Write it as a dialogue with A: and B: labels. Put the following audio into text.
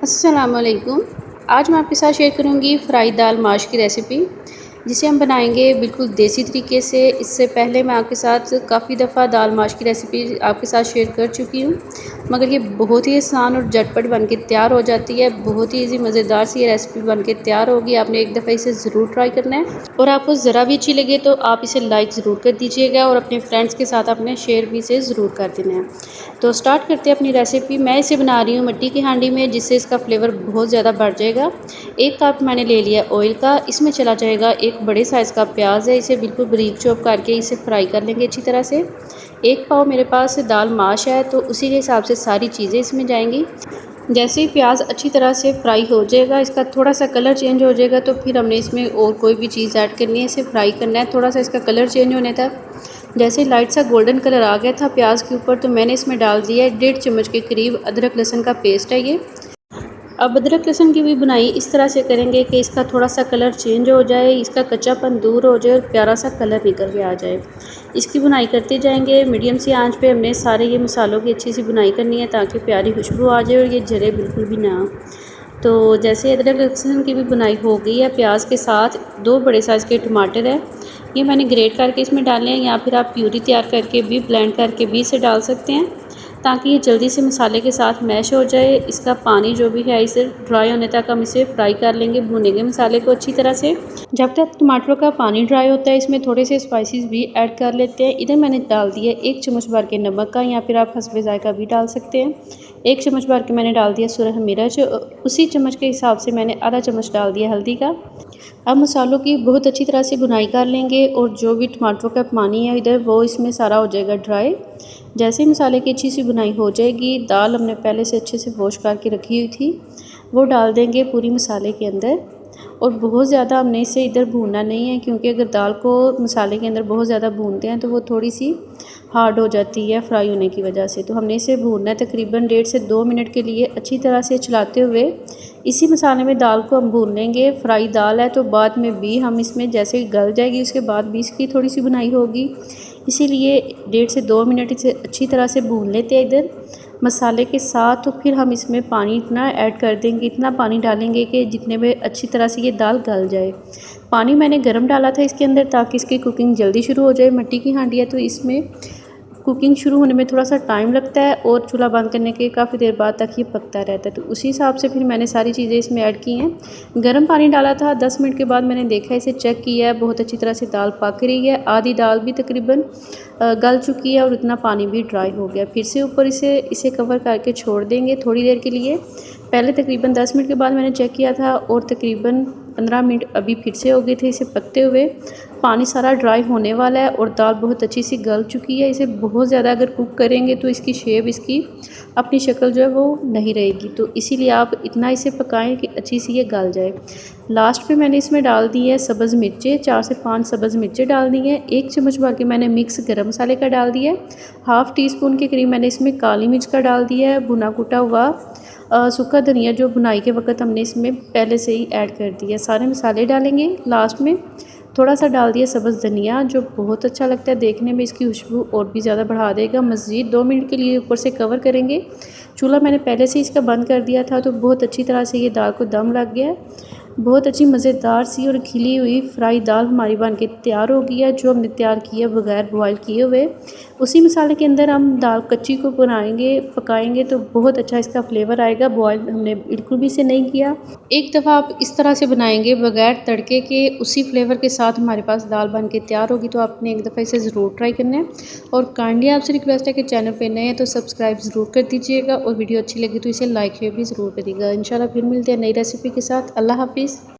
A: अस्सलामुअलैकुम। आज मैं आपके साथ शेयर करूंगी फ्राई दाल माश की रेसिपी, जिसे हम बनाएंगे बिल्कुल देसी तरीके से। इससे पहले मैं आपके साथ काफ़ी दफ़ा दाल माश की रेसिपी आपके साथ शेयर कर चुकी हूँ, मगर ये बहुत ही आसान और झटपट बन के तैयार हो जाती है। बहुत ही इजी मज़ेदार सी ये रेसिपी बन के तैयार होगी। आपने एक दफ़ा इसे ज़रूर ट्राई करना है, और आपको ज़रा भी अच्छी लगे तो आप इसे लाइक ज़रूर कर दीजिएगा, और अपने फ्रेंड्स के साथ अपने शेयर भी इसे ज़रूर कर देना है। तो स्टार्ट करते हैं अपनी रेसिपी। मैं इसे बना रही हूँ मिट्टी की हांडी में, जिससे इसका फ्लेवर बहुत ज़्यादा बढ़ जाएगा। 1 कप मैंने ले लिया ऑयल का। इसमें चला जाएगा एक बड़े साइज़ का प्याज है, इसे बिल्कुल बारीक चॉप करके इसे फ्राई कर लेंगे अच्छी तरह से। 1 पाव मेरे पास दाल माश है, तो उसी के हिसाब से सारी चीज़ें इसमें जाएंगी। जैसे ही प्याज अच्छी तरह से फ्राई हो जाएगा, इसका थोड़ा सा कलर चेंज हो जाएगा, तो फिर हमने इसमें और कोई भी चीज़ ऐड करनी है। इसे फ्राई करना है थोड़ा सा इसका कलर चेंज होने तक। जैसे लाइट सा गोल्डन कलर आ गया था प्याज के ऊपर, तो मैंने इसमें डाल दिया है 1.5 चम्मच के करीब अदरक लहसुन का पेस्ट है ये। अब अदरक लहसुन की भी बुनाई इस तरह से करेंगे कि इसका थोड़ा सा कलर चेंज हो जाए, इसका कच्चापन दूर हो जाए और प्यारा सा कलर निकल के आ जाए। इसकी बुनाई करते जाएंगे मीडियम सी आंच पे। हमने सारे ये मसालों की अच्छी सी बुनाई करनी है, ताकि प्यारी खुशबू आ जाए और ये जले बिल्कुल भी ना। तो जैसे अदरक लहसुन की भी बुनाई हो गई है, प्याज के साथ 2 बड़े साइज़ के टमाटर है, ये मैंने ग्रेट करके इसमें डाले हैं, या फिर आप प्यूरी तैयार करके भी ब्लेंड करके भी इसे डाल सकते हैं, ताकि ये जल्दी से मसाले के साथ मैश हो जाए। इसका पानी जो भी है इसे ड्राई होने तक हम इसे फ्राई कर लेंगे, भूनेंगे मसाले को अच्छी तरह से। जब तक टमाटरों का पानी ड्राई होता है, इसमें थोड़े से स्पाइसेस भी ऐड कर लेते हैं। इधर मैंने डाल दिया 1 चम्मच भर के नमक का, या फिर आप हस्बे ज़ायका भी डाल सकते हैं। 1 चम्मच भर के मैंने डाल दिया सुरख मिर्च, उसी चम्मच के हिसाब से मैंने आधा चम्मच डाल दिया हल्दी का। अब मसालों की बहुत अच्छी तरह से भुनाई कर लेंगे, और जो भी टमाटरों का पानी है इधर, वो इसमें सारा हो जाएगा ड्राई। जैसे ही मसाले की अच्छी सी भुनाई हो जाएगी, दाल हमने पहले से अच्छे से वॉश करके रखी हुई थी, वो डाल देंगे पूरी मसाले के अंदर। और बहुत ज़्यादा हमने इसे इधर भूनना नहीं है, क्योंकि अगर दाल को मसाले के अंदर बहुत ज़्यादा भूनते हैं तो वो थोड़ी सी हार्ड हो जाती है फ्राई होने की वजह से। तो हमने इसे भूनना है तकरीबन 1.5 से 2 मिनट के लिए, अच्छी तरह से चलाते हुए। इसी मसाले में दाल को हम भून लेंगे। फ्राई दाल है तो बाद में भी हम इसमें जैसे ही गल जाएगी, उसके बाद भी इसकी थोड़ी सी बुनाई होगी, इसीलिए 1.5 से 2 मिनट इसे अच्छी तरह से भून लेते हैं इधर मसाले के साथ। तो फिर हम इसमें पानी इतना ऐड कर देंगे, इतना पानी डालेंगे कि जितने में अच्छी तरह से ये दाल गल जाए। पानी मैंने गर्म डाला था इसके अंदर, ताकि इसकी कुकिंग जल्दी शुरू हो जाए। मिट्टी की हांडी है तो इसमें कुकिंग शुरू होने में थोड़ा सा टाइम लगता है, और चूल्हा बंद करने के काफ़ी देर बाद तक ये पकता रहता है। तो उसी हिसाब से फिर मैंने सारी चीज़ें इसमें ऐड की हैं। गर्म पानी डाला था, 10 मिनट के बाद मैंने देखा, इसे चेक किया है, बहुत अच्छी तरह से दाल पक रही है। आधी दाल भी तकरीबन गल चुकी है, और उतना पानी भी ड्राई हो गया। फिर से ऊपर इसे कवर करके छोड़ देंगे थोड़ी देर के लिए। पहले तकरीबन 10 मिनट के बाद मैंने चेक किया था, और तकरीबन 15 मिनट अभी फिर से हो गए थे इसे पकते हुए। पानी सारा ड्राई होने वाला है, और दाल बहुत अच्छी सी गल चुकी है। इसे बहुत ज़्यादा अगर कुक करेंगे तो इसकी शेप, इसकी अपनी शक्ल जो है वो नहीं रहेगी, तो इसीलिए आप इतना इसे पकाएं कि अच्छी सी ये गल जाए। लास्ट पे मैंने इसमें डाल दी है सब्ज़ मिर्चें, 4 से 5 सब्ज़ मिर्चें डाल दी हैं। 1 चम्मच भर के मैंने मिक्स गरम मसाले का डाल दिया है। हाफ़ टी स्पून के करीब मैंने इसमें काली मिर्च का डाल दिया है। भुना कुटा हुआ सूखा धनिया जो बुनाई के वक्त हमने इसमें पहले से ही ऐड कर दिया। सारे मसाले डालेंगे लास्ट में। थोड़ा सा डाल दिया सब्ज़ धनिया, जो बहुत अच्छा लगता है देखने में, इसकी खुशबू और भी ज़्यादा बढ़ा देगा। मज़ीद 2 मिनट के लिए ऊपर से कवर करेंगे। चूल्हा मैंने पहले से इसका बंद कर दिया था, तो बहुत अच्छी तरह से ये दाल को दम लग गया है। बहुत अच्छी मज़ेदार सी और खिली हुई फ्राई दाल हमारी बन के तैयार हो गई है, जो हमने तैयार की है बगैर बॉयल किए हुए। उसी मसाले के अंदर हम दाल कच्ची को बनाएंगे, पकाएंगे, तो बहुत अच्छा इसका फ्लेवर आएगा। बॉयल हमने बिल्कुल भी इसे नहीं किया। एक दफ़ा आप इस तरह से बनाएंगे बगैर तड़के के, उसी फ्लेवर के साथ हमारे पास दाल बन के तैयार होगी। तो आपने एक दफ़ा इसे ज़रूर ट्राई करना है, और काइंडली आपसे रिक्वेस्ट है कि चैनल पे नए हैं तो सब्सक्राइब ज़रूर कर दीजिएगा, और वीडियो अच्छी लगी तो इसे लाइक शेयर भी ज़रूर करिएगा। इंशाल्लाह फिर मिलते हैं नई रेसिपी के साथ। अल्लाह हाफिज़।